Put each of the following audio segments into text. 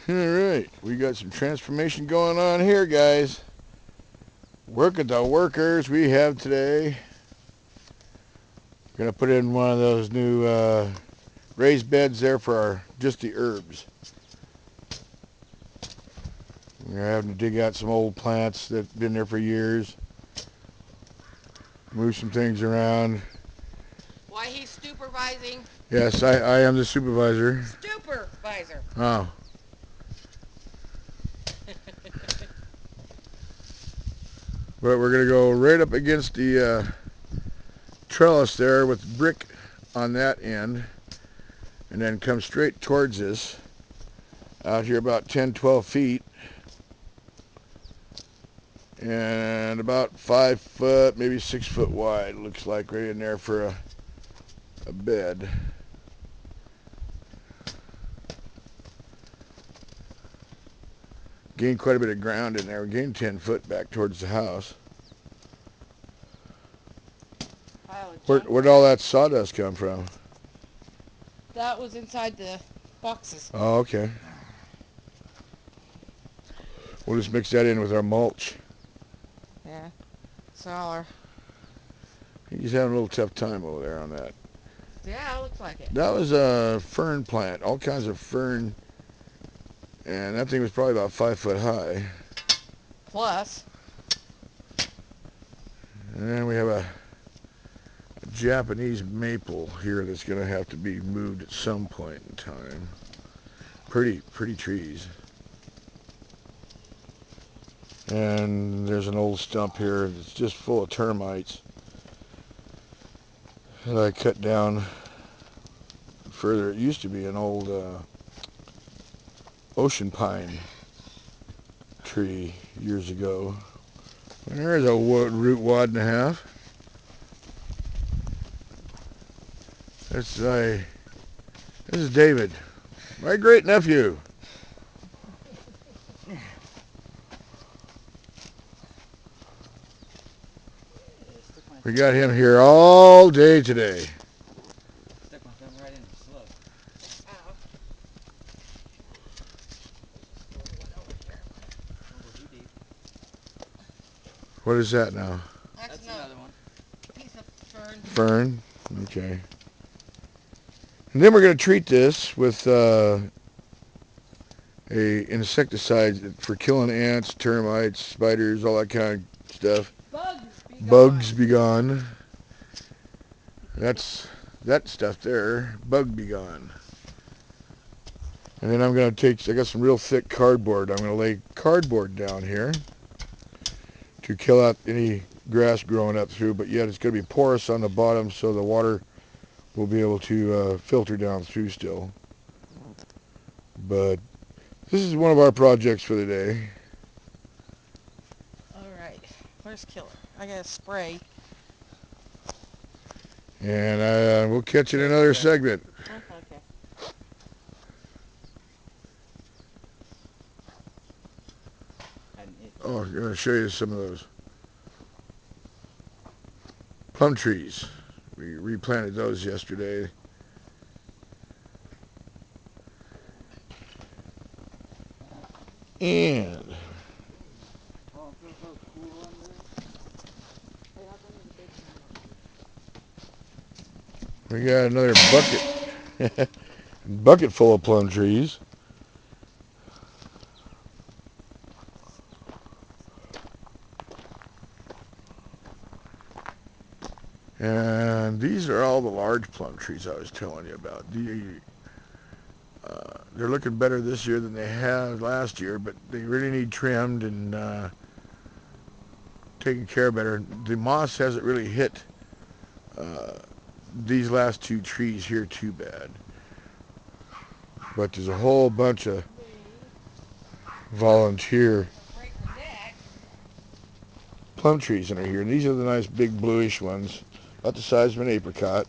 Alright, we got some transformation going on here, guys. Look at the workers we have today. Gonna put in one of those new raised beds there for just the herbs. We're having to dig out some old plants that have been there for years. Move some things around. Why he's supervising? Yes, I am the supervisor. Supervisor. Oh. But we're going to go right up against the trellis there with brick on that end. And then come straight towards us. Out here about 10-12 feet. And about 5 foot, maybe 6 foot wide, looks like, right in there for a bed. Gained quite a bit of ground in there. We gained 10 foot back towards the house. Where'd all that sawdust come from? That was inside the boxes. Oh, okay. We'll just mix that in with our mulch. Yeah. So He's having a little tough time over there on that. yeah, it looks like it. That was a fern plant, all kinds of fern, and that thing was probably about 5 foot high. Plus. And then we have a Japanese maple here that's going to have to be moved at some point in time. Pretty trees. And there's an old stump here that's just full of termites that I cut down further. It used to be an old ocean pine tree years ago. And there's a root wad and a half. This is David, my great nephew. We got him here all day today. Stuck my thumb right in the slug. Oh. Don't go too deep. What is that now? That's another one. Piece of fern. Fern. Okay. And then we're going to treat this with a insecticide for killing ants, termites, spiders, all that kind of stuff. Bugs be gone. That's that stuff there. Bug be gone. And then I'm going to I got some real thick cardboard. I'm going to lay cardboard down here to kill out any grass growing up through, but yet it's going to be porous on the bottom so the water will be able to filter down through still. But this is one of our projects for the day. Alright. Where's Killer? I got to spray. And we'll catch you in another segment. Okay. Oh, I'm going to show you some of those plum trees. We replanted those yesterday. And we got another bucket full of plum trees. And these are all the large plum trees I was telling you about. They're looking better this year than they have last year, but they really need trimmed and taken care of better. The moss hasn't really hit these last two trees here too bad. But there's a whole bunch of volunteer plum trees that are here. And these are the nice big bluish ones, about the size of an apricot.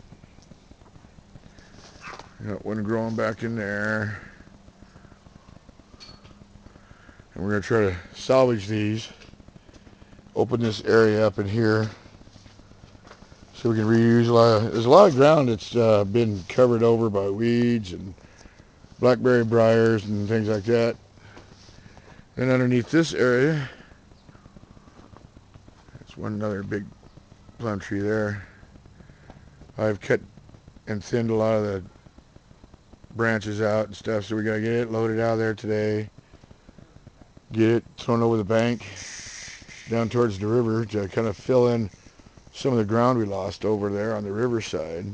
Got one growing back in there. And we're going to try to salvage these. Open this area up in here so we can reuse there's a lot of ground that's been covered over by weeds and blackberry briars and things like that. Then underneath this area, that's one another big plum tree there. I've cut and thinned a lot of the branches out and stuff, so we gotta get it loaded out of there today. Get it thrown over the bank down towards the river to kind of fill in some of the ground we lost over there on the riverside.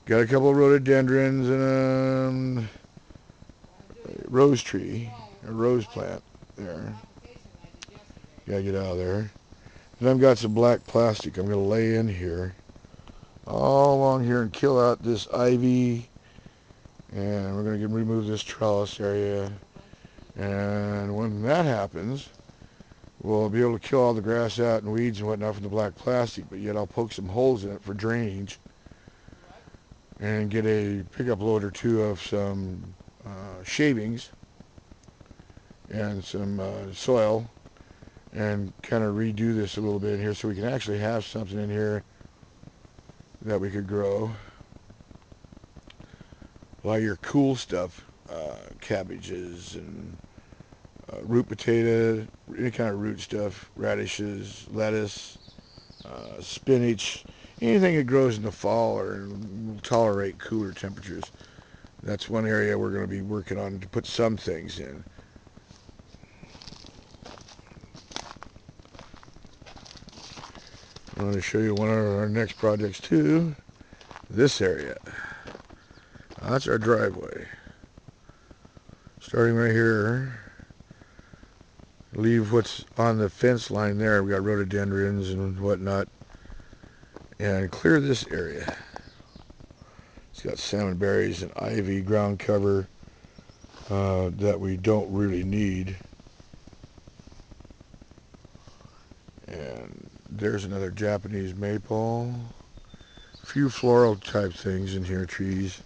Got a couple of rhododendrons and a rose tree, a rose plant there. Gotta get out of there. And I've got some black plastic I'm gonna lay in here, all along here, and kill out this ivy. And we're gonna remove this trellis area. And when that happens, we'll be able to kill all the grass out and weeds and whatnot from the black plastic, but yet I'll poke some holes in it for drainage and get a pickup load or two of some shavings and some soil and kind of redo this a little bit in here so we can actually have something in here that we could grow. A lot of your cool stuff, cabbages and root potato, any kind of root stuff, radishes, lettuce, spinach, anything that grows in the fall or will tolerate cooler temperatures. That's one area we're going to be working on to put some things in. I want to show you one of our next projects too. This area. That's our driveway. Starting right here. Leave what's on the fence line there. We got rhododendrons and whatnot. And clear this area. It's got salmon berries and ivy ground cover that we don't really need. And there's another Japanese maple. A few floral type things in here, trees.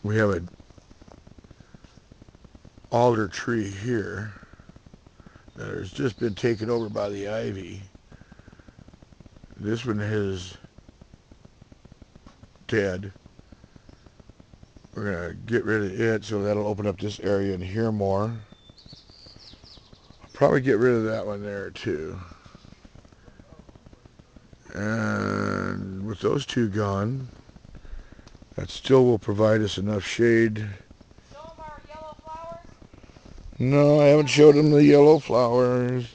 We have an alder tree here that has just been taken over by the ivy. This one is dead. We're going to get rid of it, so that'll open up this area in here more. I'll probably get rid of that one there too. And with those two gone, that still will provide us enough shade. Show them our yellow flowers. No, I haven't showed them the yellow flowers.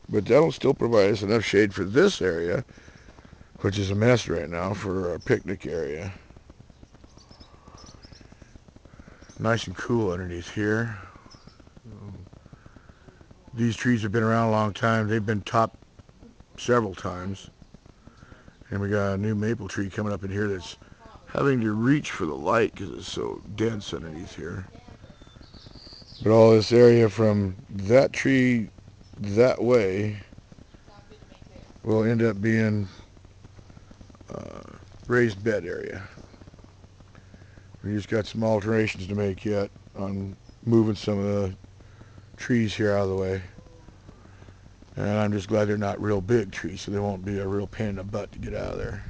But that'll still provide us enough shade for this area, which is a mess right now for our picnic area. Nice and cool underneath here. These trees have been around a long time. They've been topped several times. And we got a new maple tree coming up in here that's having to reach for the light because it's so dense underneath here. But all this area from that tree that way will end up being raised bed area. We just got some alterations to make yet on moving some of the trees here out of the way. And I'm just glad they're not real big trees, so they won't be a real pain in the butt to get out of there.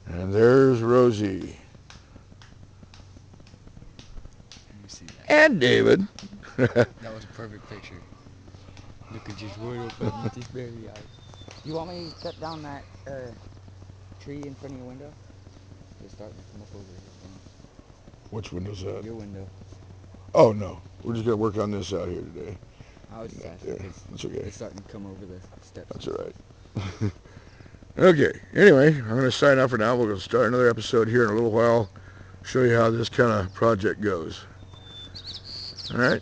And there's Rosie. Let me see that. And David. That was a perfect picture. Look at just right up with these berry eyes. You want me to cut down that tree in front of your window? It's starting to come up over here. Which window's that? Your window. Oh, no. We're just going to work on this out here today. I was just asking Yeah, because that's okay. it's starting to come over the steps. That's all right. Okay. Anyway, I'm going to sign off for now. We're going to start another episode here in a little while. Show you how this kind of project goes. All right.